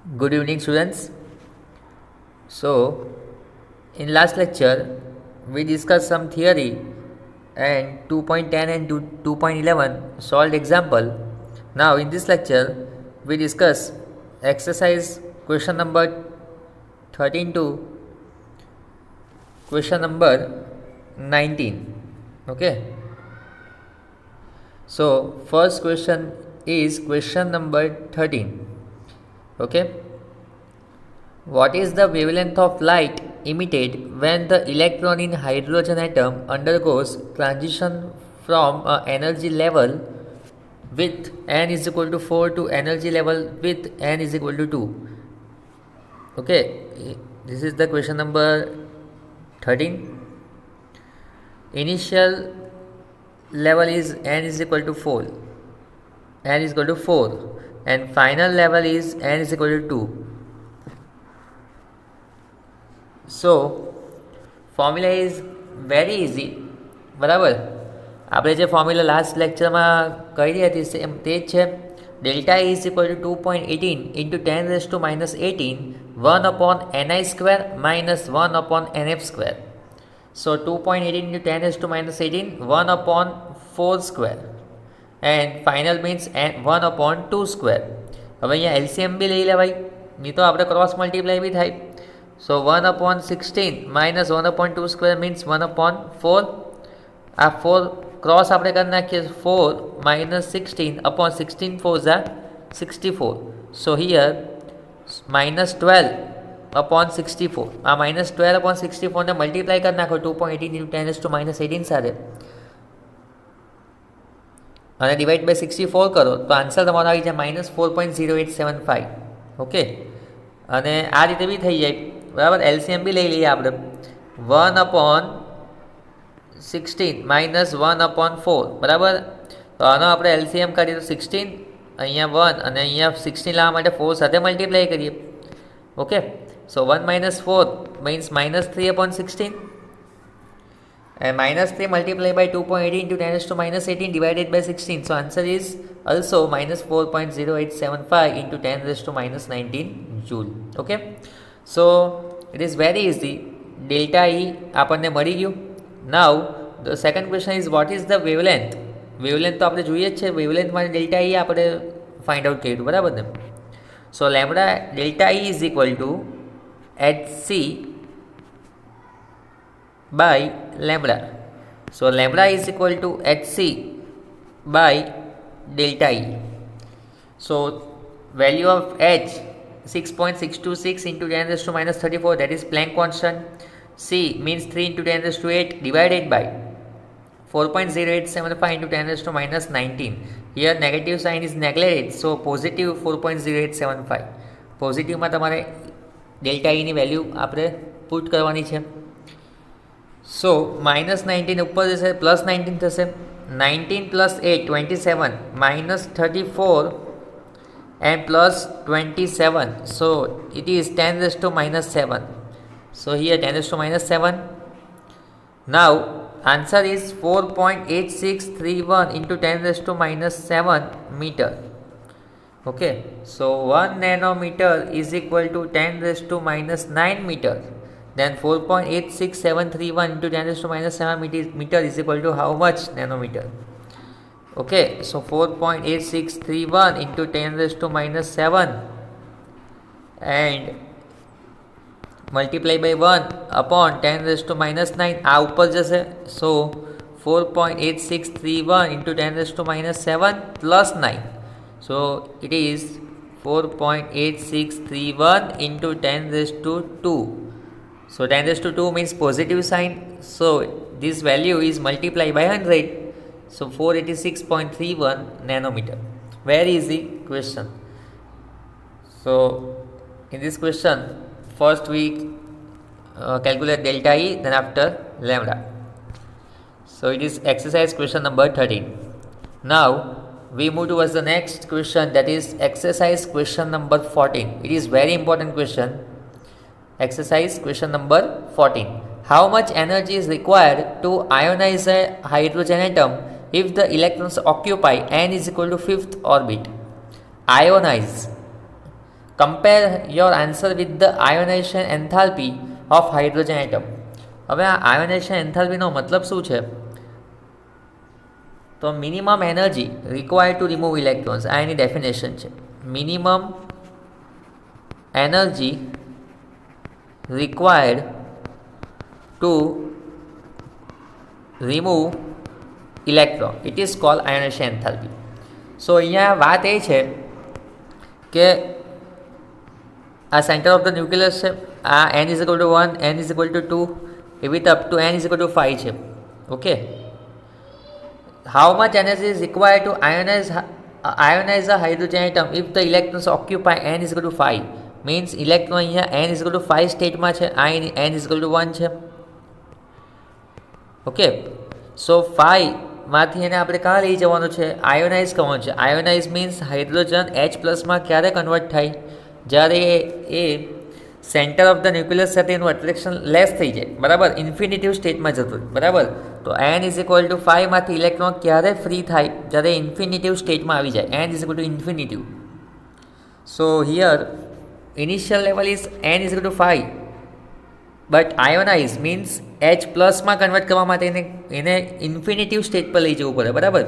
Good evening, students. So, in last lecture, we discussed some theory and 2.10 and 2.11 solved example. Now, in this lecture, we discuss exercise question number 13 to question number 19. Okay. So, first question is question number 13. Okay. What is the wavelength of light emitted when the electron in hydrogen atom undergoes transition from a energy level with n is equal to 4 to energy level with n is equal to 2? Okay, this is the question number 13. Initial level is n is equal to 4, n is equal to 4, and final level is n is equal to 2. So formula is very easy, બરાબર. આપણે જે formula last લેક્ચરમાં કરી હતી same તે જ છે. Delta is equal to 2.18 into 10⁻⁻18 1/ni² minus 1/nf². So 2.18 into 10⁻⁻18 1/4², and final means 1/2². હવે અહીંયા એલસીએમ બી લઈ લેવાય, નહીં તો આપણે ક્રોસ મલ્ટીપ્લાય બી થાય. So 1/16 minus 1/2² means 1/4. આ 4 ક્રોસ આપણે કરી નાખીએ. 4 minus 16 upon 16 4s are 64. So here minus 12 upon 64. આ minus 12 upon 64 ને મલ્ટીપ્લાય કરી નાખો 2.18 into 10⁻⁻18 સાથે, અને ડિવાઈડ બાય 64 કરો તો આન્સર તમારો આવી જાય -4.0875. ઓકે, અને આ રીતે બી થઈ જાય, બરાબર. એલસીએમ બી લઈ લઈએ આપણે. 1/16 માઇનસ 1/4, બરાબર. તો આનો આપણે એલસીએમ કરીએ તો 16, અહીંયા 1 અને અહીંયા 16 લાવવા માટે 4 સાથે મલ્ટીપ્લાય કરીએ. Okay, so 1 - 4 means -3/16, and -3 multiplied by 2.18 into 10⁻⁻18 divided by 16. So answer is also -4.0875 into 10⁻⁻19 joule. Okay, so it is very easy. Delta E આપણને મળી ગયું. Now the second question is what is the wavelength? Wavelength તો આપણે જોઈએ જ છે. wavelength માટે delta E આપણે find out કર્યું, બરાબર ને. So lambda delta E is equal to hc by lambda. So lambda is equal to hc by delta E. So value of h 6.626 into 10⁻⁻34, that is Planck constant. C means 3 into 10⁻⁸ divided by 4.0875 into 10⁻⁻19. Here negative sign is neglected, so positive 4.0875. પોઝિટિવમાં તમારે delta ઇની value આપણે put કરવાની છે. સો -19 ઉપર જશે, +19 થશે. 19 + 8 27, -34 and +27, so it is 10⁻⁻7. So here 10⁻⁻7. Now answer is 4.8631 into 10⁻⁻7 meter. Okay, so 1 nanometer is equal to 10⁻⁹ meter. Then 4.86731 into 10⁻⁻7 meter is equal to how much nanometer? Okay, so 4.8631 into 10⁻⁻7 and multiply by 1 upon 10⁻⁹. આ ઉપર જશે, so 4.8631 into 10⁻⁷ plus 9. So it is 4.8631 into 10⁻². So 10⁻² means positive sign, so this value is multiplied by 100. So 486.31 nanometer. Very easy question. So in this question, first we calculate delta E, then after lambda. So it is exercise question number 13. Now we move towards the next question, that is exercise question number 14. It is very important question. Exercise question number 14. How much energy is required to ionize a hydrogen atom if the electrons occupy n is equal to 5th orbit? Ionize. Compare your answer with the ionization enthalpy of hydrogen atom. હવે આ ionization એન્થાલ્પીનો મતલબ શું છે? તો minimum energy required to remove electrons, આ એની definition છે. Minimum energy required to remove electron, it is called ionization enthalpy. So અહીંયા વાત એ છે કે આ સેન્ટર ઓફ ધ ન્યુક્લિયસ છે, આ n is equal to 1, n is equal two 2 એવી રીતે up to n is equal to 5 છે. Okay, how much energy is required to ionize a hydrogen atom if the electrons occupy n is equal to 5 means electron અહીંયા n is equal to 5 સ્ટેટમાં છે, આ n is equal to 1 છે. Okay, સો 5 માંથી એને આપણે કાં લઈ જવાનું છે? આયોનાઇઝ કરવાનું છે. આયોનાઇઝ મીન્સ હાઇડ્રોજન H+ માં ક્યારે કન્વર્ટ થાય? જ્યારે એ સેન્ટર ઓફ ધ ન્યુક્લિયસ સાથે એનું અટ્રેક્શન લેસ થઈ જાય, બરાબર, ઇન્ફિનિટિવ સ્ટેટમાં જતું, બરાબર. તો n ઇઝ ઇક્વલ ટુ 5 માંથી ઇલેક્ટ્રોન ક્યારે ફ્રી થાય? જ્યારે ઇન્ફિનિટિવ સ્ટેટમાં આવી જાય, n is equal to infinitive. So here initial level is n is equal to 5, but ionize means H+ માં કન્વર્ટ કરવા માટે એને ઇન્ફિનિટિવ સ્ટેટ પર લઈ જવું પડે, બરાબર.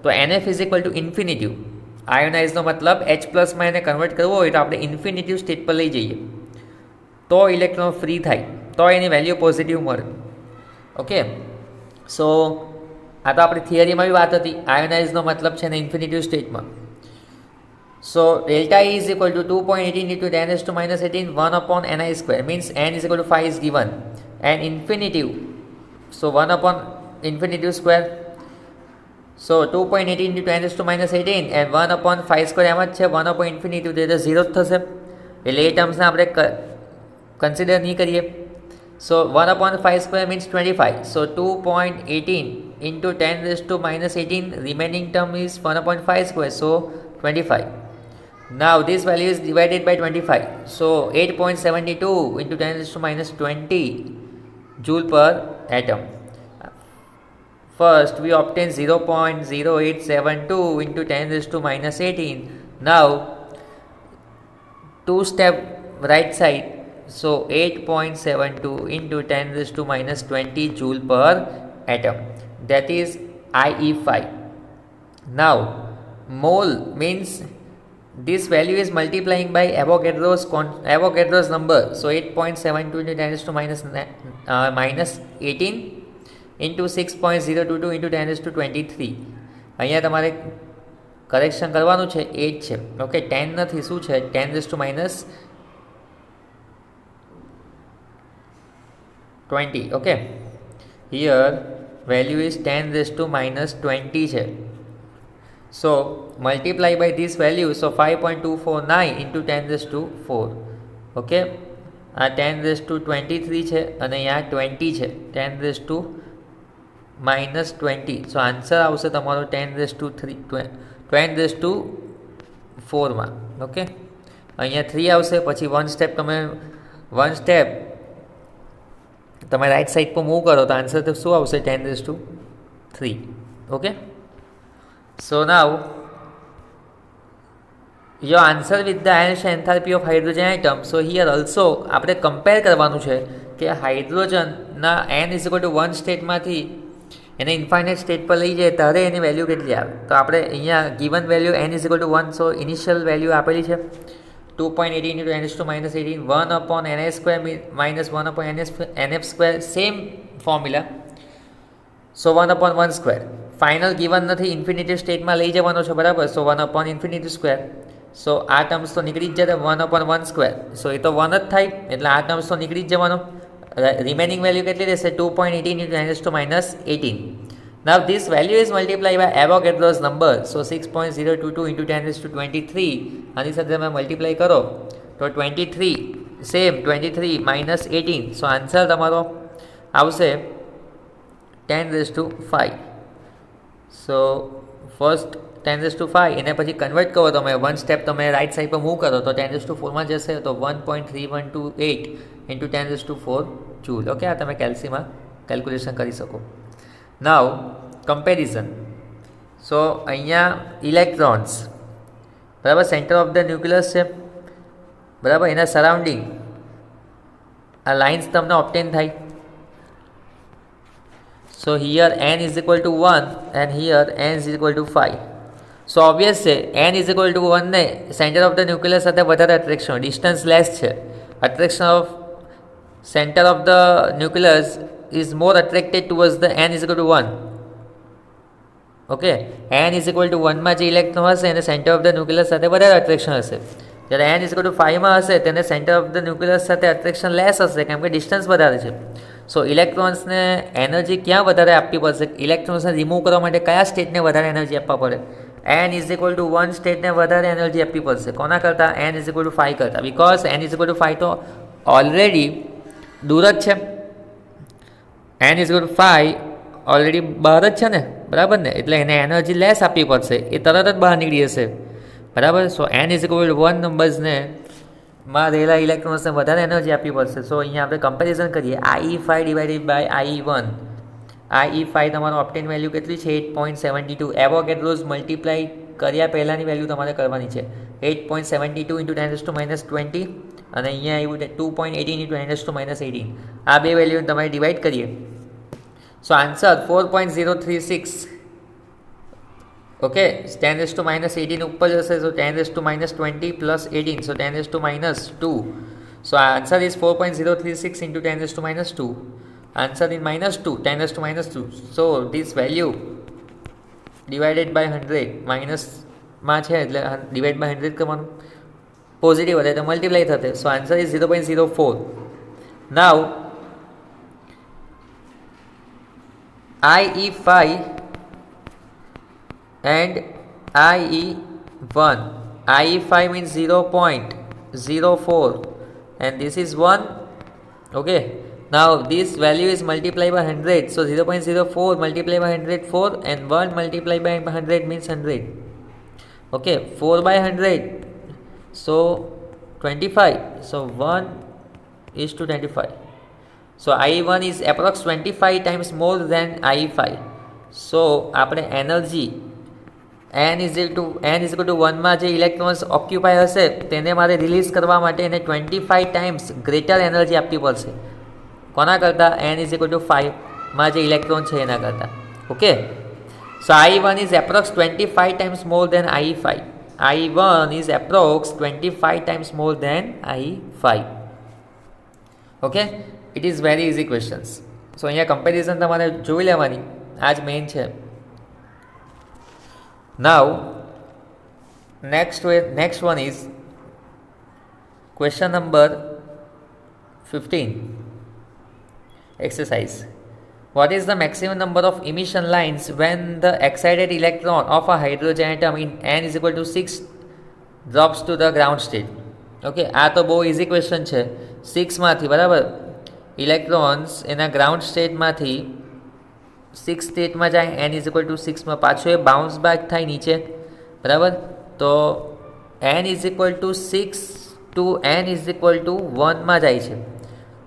તો NF is equal to infinitive. આયોનાઇઝનો મતલબ H+ માં એને કન્વર્ટ કરવો હોય તો આપણે ઇન્ફિનિટિવ સ્ટેટ પર લઈ જઈએ તો ઇલેક્ટ્રોન ફ્રી થાય, તો એની વેલ્યુ પોઝિટિવ મળે. ઓકે, સો આ તો આપણી થિયરીમાં બી વાત હતી. આયોનાઇઝનો મતલબ છે ને ઇન્ફિનિટિવ સ્ટેટમાં. So delta E is equal to 2.18 into 10⁻⁻18 1/ni² means n is equal to 5 is given and infinitive, so 1/infinitive². So 2.18 into 10⁻18 and 1/5² એમ જ છે, 1/infinitive તો 0 જ થશે, એટલે એ ટર્મ્સને આપણે કન્સિડર નહીં કરીએ. સો 1/5² means 25. So 2.18 into 10⁻18 remaining term is 1/5², so 25. Now this value is divided by 25. So 8.72 into 10⁻20 joule per atom. First we obtain 0.0872 into 10⁻18. Now 2 step right side. So 8.72 into 10⁻20 joule per atom, that is IE5. Now mole means this value is multiplying by Avogadro's number. So 8.72 into 10⁻18 into 6.022 into 10⁻23. અહીંયા તમારે correction કરવાનું છે, 8 છે. Okay, 10 નથી, શું છે? 10⁻20. Okay, here value is 10⁻20 છે. So multiply by this value, so 5.249 into 10⁻4. Okay, આ 10⁻23 છે અને અહીંયા 20 છે, 10⁻20. સો આન્સર આવશે તમારો 10⁻4માં. ઓકે, અહીંયા 3 આવશે, પછી 1 સ્ટેપ તમે રાઈટ સાઈડ પર મૂવ કરો તો આન્સર તો શું આવશે? 10⁻3. Okay, so now your answer with the ionization enthalpy of hydrogen atom. So here also આપણે કમ્પેર કરવાનું છે કે હાઇડ્રોજનના n ઇઝ ઇક્વલ ટુ 1 સ્ટેટમાંથી એને ઇન્ફાઇનાઇટ સ્ટેટ પર લઈ જાય ત્યારે એની વેલ્યુ કેટલી આવે? તો આપણે અહીંયા given value n is equal to 1, so initial value આપેલી છે 2.18 into 10⁻18 1/ni² minus 1/nf², same formula. So 1/1². Final given નથી, ઇન્ફિનિટિવ સ્ટેટમાં લઈ જવાનો છે, બરાબર. સો 1/∞². સો આ ટર્મ્સ તો નીકળી જ જાય, 1/1². સો એ તો 1 જ થાય, એટલે આ ટર્મ્સ તો નીકળી જ જવાનો. રિમેનિંગ વેલ્યુ કેટલી રહેશે? 2.18 into 10⁻18. Now this value is multiplied by Avogadro's number. So 6.022 into 10⁻23. આની સાથે તમે મલ્ટીપ્લાય કરો તો 23, સેમ 23 minus 18. સો આન્સર તમારો આવશે 10⁵. સો ફર્સ્ટ 10⁵, એને પછી કન્વર્ટ કરો તમે, 1 સ્ટેપ તમે રાઈટ સાઈડ પર મૂવ કરો તો 10⁴માં જશે, તો 1.3128 into 10⁴ જૂલ. ઓકે, આ તમે કેલ્સીમાં કેલ્ક્યુલેશન કરી શકો. નાવ કમ્પેરિઝન. સો અહીંયા ઇલેક્ટ્રોન્સ, બરાબર, સેન્ટર ઓફ ધ ન્યુક્લિયસ છે, બરાબર, એના સરાઉન્ડિંગ આ લાઇન્સ તમને ઓપ્ટેન થાય. So here n is equal to 1 and here n is equal to 5. So obvious છે n ઇઝ ઇક્વલ ટુ 1 ને સેન્ટર ઓફ ધ ન્યુક્લિયસ સાથે વધારે અટ્રેક્શન, ડિસ્ટન્સ લેસ છે. Attraction of centre of the nucleus is more attracted towards the n is equal to 1. Okay, n is equal to 1માં જે electron હશે એને centre of the nucleus સાથે વધારે attraction હશે. જ્યારે n ઇઝ ઇક્વલ ટુ 5માં હશે તેને સેન્ટર ઓફ ધ ન્યુક્લિયસ સાથે અટ્રેક્શન લેસ હશે, કેમ કે ડિસ્ટન્સ વધારે છે. સો ઇલેક્ટ્રોન્સને એનર્જી ક્યાં વધારે આપવી પડશે? ઇલેક્ટ્રોન્સને રિમૂવ કરવા માટે કયા સ્ટેટને વધારે એનર્જી આપવા પડે? n ઇઝ ઇક્વલ ટુ 1 સ્ટેટને વધારે એનર્જી આપવી પડશે. કોના કરતાં? n ઇઝ ઇક્વલ ટુ 5 કરતાં. Because n is equal to 5 તો ઓલરેડી દૂર જ છે. n is equal to 5 already બહાર જ છે ને, બરાબર ને? એટલે એને એનર્જી લેસ આપવી પડશે, એ તરત જ બહાર નીકળી જશે, બરાબર. સો n ઇઝ ઇક્વલ ટુ 1 નંબર્સને માં રહેલા ઇલેક્ટ્રોન્સને વધારે એનર્જી આપવી પડશે. સો અહીંયા આપણે કમ્પેરિઝન કરીએ. IE5 divided by IE1. IE5 તમારું ઓપ્ટેન વેલ્યુ કેટલી છે? 8.72. એવોગેડ્રોઝ મલ્ટીપ્લાય કર્યા પહેલાંની વેલ્યુ તમારે કરવાની છે 8.72 ઇન્ટુ 10⁻20 અને અહીંયા આવ્યું 2.18 ઇન્ટુ 10⁻18. આ બે વેલ્યુને તમારે ડિવાઈડ કરીએ. સો આન્સર 4.036. ઓકે, 10⁻18 ઉપર જશે, so 10⁻20 plus 18, so 10⁻2. So answer is 4.036 into 10⁻2. Answer is -2, 10⁻2. So this value divided by 100, માઇનસમાં છે એટલે ડિવાઈડ બાય 100 કરવાનું. પોઝિટિવ હશે તો મલ્ટીપ્લાય થશે. So answer is 0.04. Now IE5 and IE1. IE5 means 0.04 and this is 1. Okay, now this value is multiplied by 100, so 0.04 multiplied by 100 4 and 1 multiplied by 100 means 100. Okay, 4 by 100 so 25, so 1 is to 25. So IE1 is approx 25 times more than IE5. So આપણે energy n is equal to 1માં જે electrons occupy હશે તેને મારે release કરવા માટે એને 25 times greater energy આપવી પડશે. કોના કરતાં? n ઇઝ ઇક્વલ ટુ 5માં જે ઇલેક્ટ્રોન છે એના કરતાં. Okay, so IE1 is approx 25 times more than IE5. IE1 is approx 25 times more than IE5. Okay, it is very easy questions. So અહીંયા કમ્પેરિઝન તમારે જોઈ લેવાની, આ જ મેઇન છે. Now next one is question number 15. Exercise. What is the maximum number of emission lines when the excited electron of a hydrogen atom in n is equal to 6 drops to the ground state? Okay, આ તો બહુ easy question છે. 6માંથી, બરાબર, electrons એના ground સ્ટેટમાંથી 6 સ્ટેટમાં જાય, n is equal to 6માં પાછું એ બાઉન્સ બેક થાય નીચે, બરાબર. તો n is equal to 6 to n is equal to 1માં જાય છે.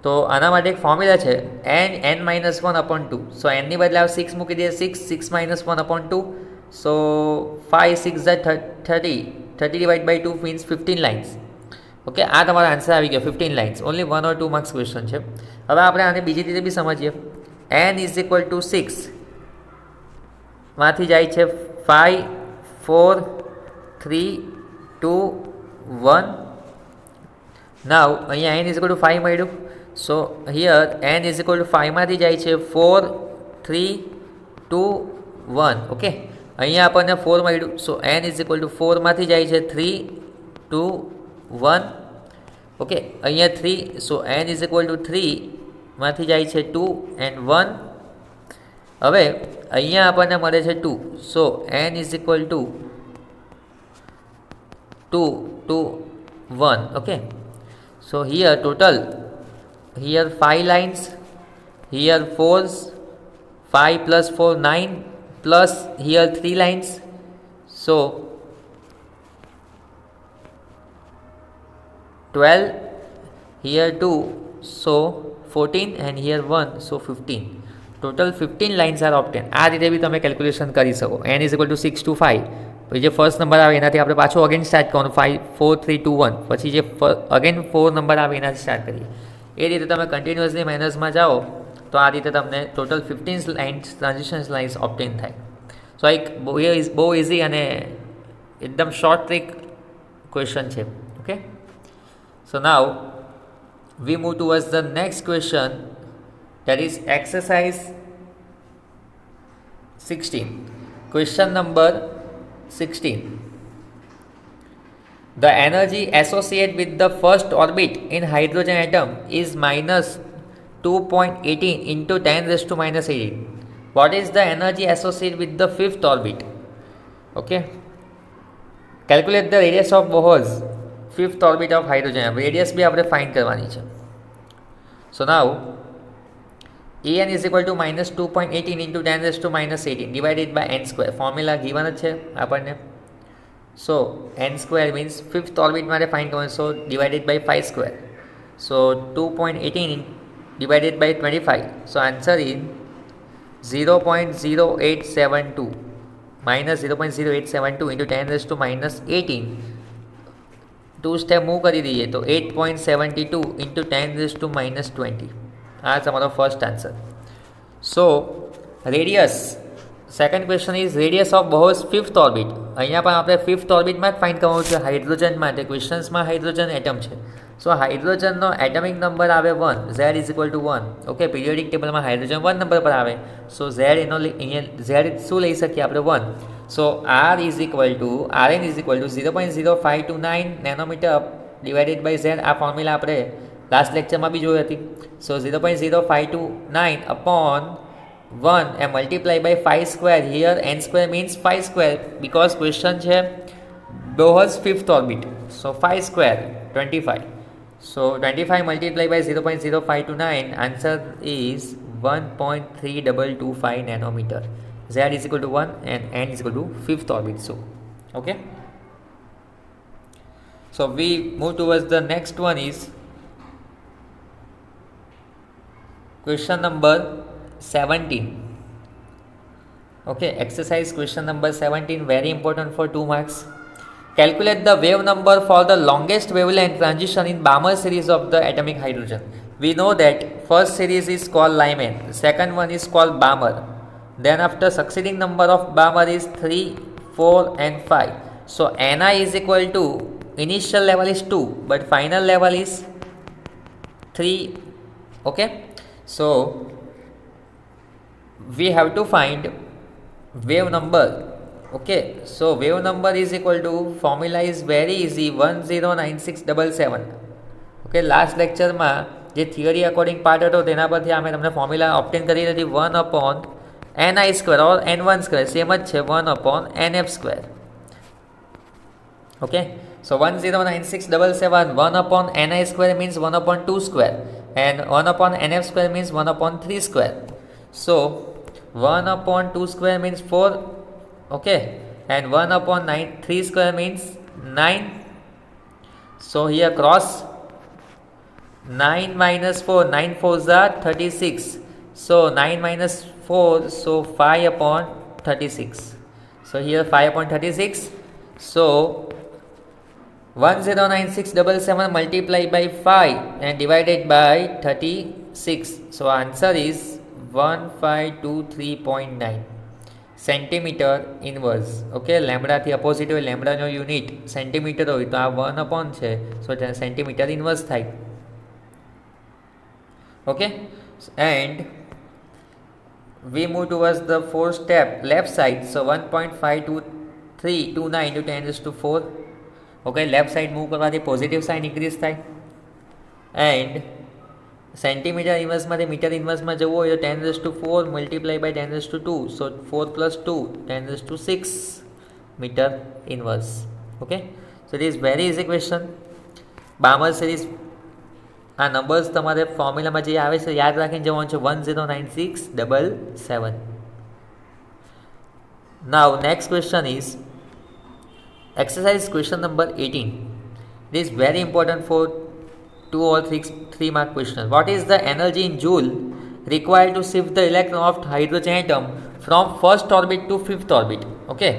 તો આના માટે એક ફોર્મ્યુલા છે n-1/2. સો nની બદલે 6 મૂકી દઈએ, 6 -1/2. So 5 6 30 divide by 2 means 15 lines. Okay, આ તમારો આન્સર આવી ગયો, 15 lines. Only 1 or 2 marks question છે. હવે આપણે આને બીજી રીતે બી સમજીએ. n ઇઝ ઇક્વલ ટુ 6 માંથી જાય છે 5 4 3 2 1. નાવ અહીંયા n ઇઝ ઇક્વલ ટુ 5 મળ્યું. So here n is equal to 5માંથી જાય છે 4 3 2 1. ઓકે, અહીંયા આપણને 4 મળ્યું. સો n ઇઝ ઇક્વલ ટુ 4માંથી જાય છે 3 2 1. ઓકે, અહીંયા 3. સો n ઇઝ ઇક્વલ ટુ 3માંથી જાય છે 2 and 1. હવે અહીંયા આપણને મળે છે 2. સો n is equal two 2 2 1. Okay, so here total, here 5 lines, here 4s, 5 plus 4 9 plus here 3 lines. So 12, here 2, so 14 and here 1, so 15. Total 15 lines are obtained. આ રીતે બી તમે કેલ્ક્યુલેશન કરી શકો. n is equal to 6 to 5 પછી જે first number આવે એનાથી આપણે પાછું અગેન સ્ટાર્ટ કરવાનું 5 4 3 2 1 પછી જે અગેન 4 નંબર આવે એનાથી સ્ટાર્ટ કરીએ. એ રીતે તમે કન્ટિન્યુઅસલી માઇનસમાં જાઓ તો આ રીતે તમને ટોટલ 15 લાઇન્સ ટ્રાન્ઝિશન્સ લાઇન્સ ઓબ્ટેન થાય. સો એક બહુ ઇઝી અને એકદમ શોર્ટ ટ્રિક ક્વેશ્ચન છે. Okay, so now we move towards the next question, that is exercise 16. Question number 16. The energy associated with the first orbit in hydrogen atom is minus 2.18 into 10 raised to minus 18. What is the energy associated with the fifth orbit? Okay, calculate the radius of Bohr's fifth orbit of hydrogen. Radius भी આપણે find કરવાની છે. So now En is equal to minus 2.18 into 10 raised to minus 18 divided by n square. Formula given જ છે આપણને. So n square means fifth orbit માટે find કરવાનું, so divided by 5 square. So 2.18 divided by 25. So answer is 0.0872 minus 0.0872 into 10 raised to minus 18. 2 step move કરી દઈએ તો 8.72 into 10 raised to minus 20. આ તમારો first answer. So radius, second question is radius of Bohr's fifth orbit. અહીંયા પણ આપણે fifth ઓર્બિટમાં જ find કરવાનું છે હાઇડ્રોજન માટે. ક્વેશ્ચન્સમાં હાઇડ્રોજન એટમ છે. સો હાઇડ્રોજનનો એટમિક નંબર આવે 1, Z is equal to 1. Okay, periodic ટેબલમાં હાઇડ્રોજન 1 નંબર પર આવે. સો ઝેડ એનો અહીંયા ઝેડ શું લઈ શકીએ આપણે 1. So R is equal to Rn is equal to 0.0529 nanometer divided by Z. આ ફોર્મ્યુલા આપણે લાસ્ટ લેક્ચરમાં બી જોઈ હતી. સો 0.0529 upon 1 and multiply by 5 square. Here n square means 5 square because question છે Bohr's fifth orbit. So 5 square 25. So 25 multiplied by 0.0529, answer is 1.3225 nanometer. Z is equal to 1 and n is equal to fifth orbit. So okay, so we move towards the next one is question number 17. Okay, exercise question number 17, very important for 2 marks. Calculate the wave number for the longest wavelength transition in Balmer series of the atomic hydrogen. We know that first series is called Lyman, second one is called Balmer. Then after succeeding number of Balmer is 3, 4 and 5. So Ni is equal to, initial level is 2 but final level is 3. Okay, so we have to find wave number. Okay, so wave number is equal to, formula is very easy, 109677. Okay, last lecture માં જે theory according part હતો તેના પરથી અમે તમને formula ઓબ્ટેન કરી હતી 1 upon ni square or n1 square, same જ છે 1 upon nf square. Okay, so 109677, 1 upon ni square means 1 upon 2 square and 1 upon nf square means 1 upon 3 square. So 1 upon 2 square means 4. Okay, and 1 upon 3 square means 9. So here cross 9 minus 4, 9 4s are 36. So 9 minus 4, so 5 upon 36. So here 5 upon 36. So 109677 multiplied by 5 and divided by 36. So answer is 1523.9 centimetre inverse. Okay, લેમ્બડાથી opposite હોય, લેમ્બડાનો unit centimetre હોય તો આ 1 upon છે, સો centimetre inverse થાય. Okay, and we move towards the fourth step, left side. So 1.52329 into 10 raised to 4. Okay, left side move કરવાથી positive sign increase થાય. એન્ડ સેન્ટીમીટર ઇન્વર્સમાંથી મીટર ઇન્વર્સમાં જવું હોય તો 10 raised to 4 multiply by 10 raised to 2. So 4 plus 2, 10 raised to 6 metre inverse. Okay, so it is very easy question. Balmer series આ numbers તમારે ફોર્મ્યુલામાં જે આવે છે યાદ રાખીને જવાનું છે 109677. Now next question is exercise question number 18. It is very important for 2 or 3 mark question. What is the energy in joule required to shift the electron of hydrogen atom from first orbit to fifth orbit? Okay,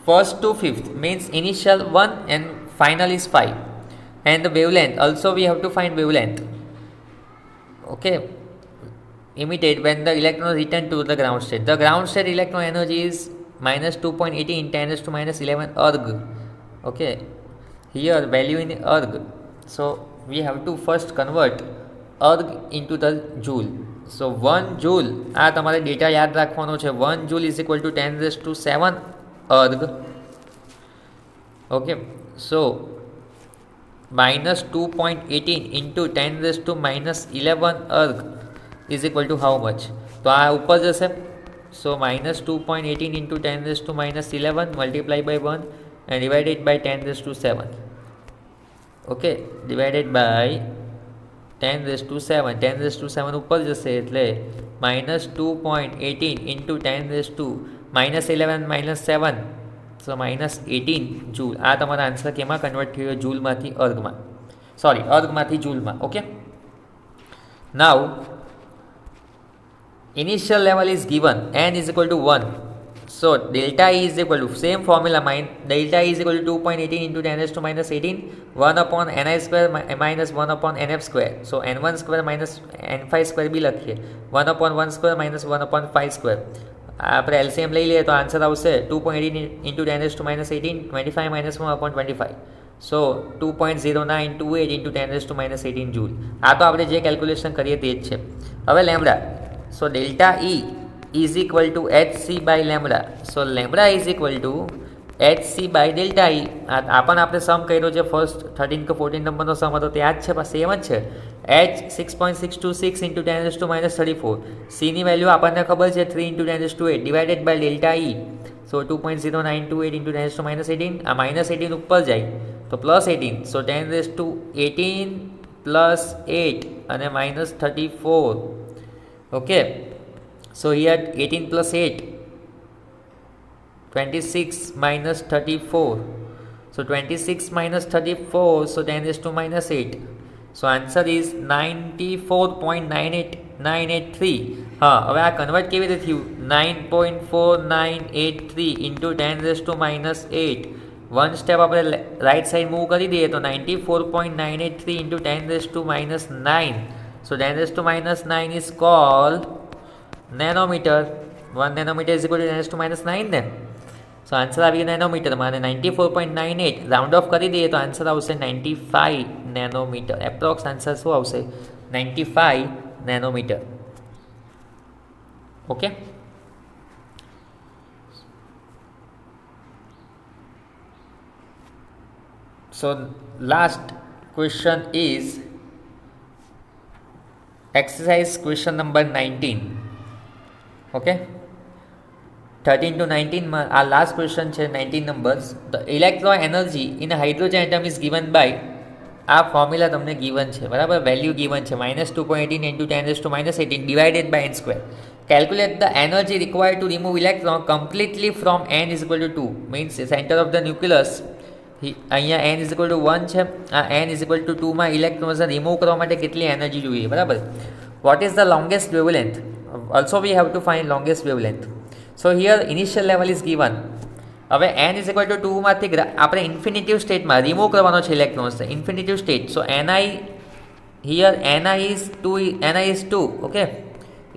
first to fifth means initial 1 and final is 5, and the wavelength also we have to find wavelength. Okay, imitate when the electron return to the ground state. The ground state electron energy is minus 2.80 in 10 raised to minus 11 erg. Okay, here value in erg, so we have to first convert erg into the joule. So 1 joule, આ તમારે data યાદ રાખવાનો છે. 1 joule is equal to 10 raised to 7 erg. Okay, so minus 2.18 into 10 raised to minus 11 erg is equal to how much? તો આ ઉપર જશે. So minus 2.18 into 10 raised to minus 11 multiply by 1 and divided by 10 raised to 7. Okay, divided by 10 raised to 7. 10 raised to 7 ઉપર જશે એટલે minus 2.18 into 10 raised to minus 11 minus 7. So minus 18 joule. આ તમારા answer કેમાં કન્વર્ટ થયો? જૂલમાંથી અર્ગમાં, sorry અર્ગમાંથી જૂલમાં. Okay, now initial level is given, n is equal to 1. So delta E is equal to same formula, delta E is equal to 2.18 into 10 raised to minus 18 1 upon ni square minus 1 upon nf square. So n1 square minus n5 square भी લખીએ, 1 upon 1 square minus 1 upon 5 square. આપણે LCM લઈ લઈએ તો answer આવશે 2.18 into 10 raised to minus 18 25 minus 1 upon 25. So 2.0928 into 10 raised to minus 18 joule. આ તો આપણે જે કેલ્ક્યુલેશન કરીએ તે જ છે. હવે lambda, so delta E is equal to hc by lambda. So lambda is equal to hc by delta E. આ પણ આપણે સમ કર્યો છે ફર્સ્ટ 13 કે 14 નંબરનો સમ હતો, તે આ જ છે, સેમ જ છે. h 6.626 into 10 raised to minus 34. c ની વેલ્યુ આપણને ખબર છે 3 into 10 raised to 8 divided by delta E. So 2.0928 into 10 raised to minus 18. આ minus 18 ઉપર જાય તો plus 18. So 10 raised to 18 plus 8 અને minus 34. Okay, so here 18 plus 8 26 minus 34. So 26 minus 34, so 10 raised to minus 8. So answer is 94.98983. હા, હવે આ convert કેવી રીતે થયું? 9.4983 into 10 raised to minus 8. One step આપણે રાઇટ સાઈડ મૂવ કરી દઈએ તો 94.983 into 10 raised to minus 9. So 10 raised to minus 9 is called nanometer. 1 nanometer is equal to 10 raised to minus 9 then. So answer આવી ગયો નેનોમીટરમાં, અને 94.98 રાઉન્ડ ઓફ કરી દઈએ તો આન્સર આવશે 95 નેનોમીટર. એપ્રોક્સ આન્સર શું આવશે? 95 nanometre. Okay, so last question is exercise question number 19. Okay, 13 to 19 માં આ લાસ્ટ ક્વેશ્ચન છે. 19 numbers. The electron energy in hydrogen atom is given by, આ ફોર્મ્યુલા તમને ગિવન છે, બરાબર, વેલ્યુ ગિવન છે -2.18 into 10 raised to minus 18 divided by n square. Calculate the energy required to remove electron completely from n is equal to 2. means center of the nucleus, અહીંયા n is equal to 1 છે, આ n is equal to 2 માં ઇલેક્ટ્રોન્સને remove કરવા માટે કેટલી energy જોઈએ, બરાબર. What is the longest wavelength? Also we have to find longest wavelength. So here initial level is given. હવે n ઇઝ ઇક્વલ ટુ 2 માંથી આપણે ઇન્ફિનિટિવ સ્ટેટમાં રિમૂવ કરવાનો છે electrons, infinitive state. So ni here ni is 2. Okay,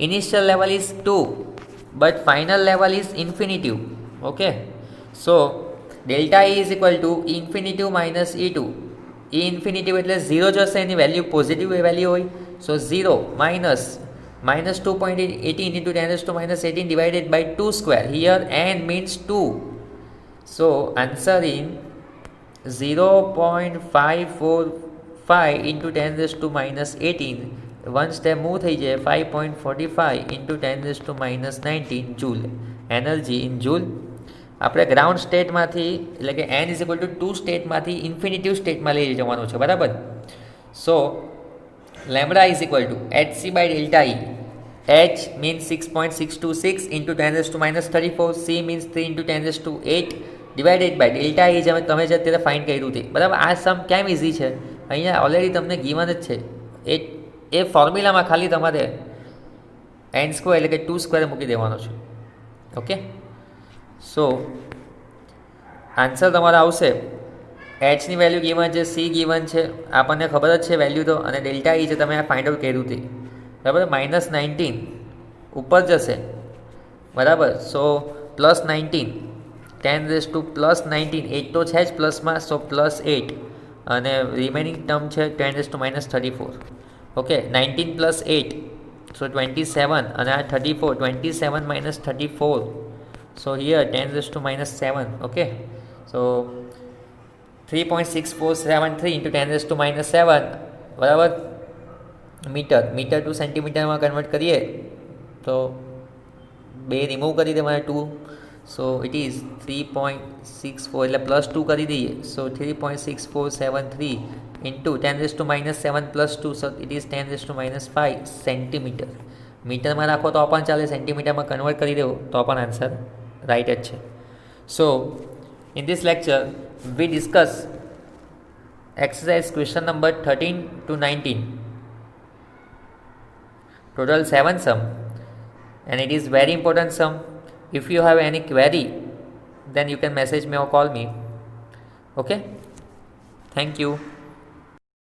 initial level is 2 but final level is infinitive. Okay, so delta E is equal to infinitive minus E2. E infinitive એટલે 0 જશે, એની value positive value હોય. સો 0 minus -2.18 into 10 raised to minus 18 divided by 2 square. Here n means 2. So answer in 0.545 into 10 raised to minus 18. One step move થઈ જાય 5.45 into 10 raised to minus 19 joule. Energy in joule. આપણે ground સ્ટેટમાંથી એટલે કે n is equal to 2 સ્ટેટમાંથી infinitive સ્ટેટમાં લઈ જવાનું છે, બરાબર. સો lambda is equal to hc by delta E. H means 6.626 into 10 raised to minus 34. C means 3 into 10 raised to 8 divided by delta E. જેમ તમે જે અત્યારે ફાઇન્ડ કર્યું તે, બરાબર. આ સમ કેમ ઇઝી છે? અહીંયા ઓલરેડી તમને ગિવન જ છે. એ ફોર્મ્યુલામાં ખાલી તમારે n સ્ક્વેર એટલે કે 2 સ્ક્વેર મૂકી દેવાનો છે. ઓકે, સો આન્સર તમારો આવશે એચની વેલ્યુ ગીવન છે, સી ગીવન છે, આપણને ખબર જ છે વેલ્યુ તો, અને ડેલ્ટા ઈ છે તમે આ ફાઇન્ડ આઉટ કર્યું તે બરાબર. -19 ઉપર જશે બરાબર. સો +19 10⁻+19 8 તો છે જ પ્લસમાં, સો +8 અને રિમેનિંગ ટર્મ છે 10⁻34. ઓકે, 19 + 8 સો 27 અને આ 34 27 - 34. સો હિયર 10⁻7. ઓકે, સો 3.6473 × 10⁻7 બરાબર મીટર ટુ સેન્ટીમીટરમાં કન્વર્ટ કરીએ તો 2 રિમૂવ કરી દે મને 2. સો ઇટ ઇઝ 3.64 એટલે +2 કરી દઈએ. સો 3.6473 × 10⁻7 +2. સો ઇટ ઇઝ 10⁻5 સેન્ટીમીટર. મીટરમાં રાખો તો પણ ચાલે, સેન્ટીમીટરમાં કન્વર્ટ કરી દેવો તો પણ આન્સર રાઈટ જ છે. સો in this lecture we discuss exercise question number 13 to 19, total 7 sum, and it is very important sum. If you have any query, then you can message me or call me. Okay, thank you.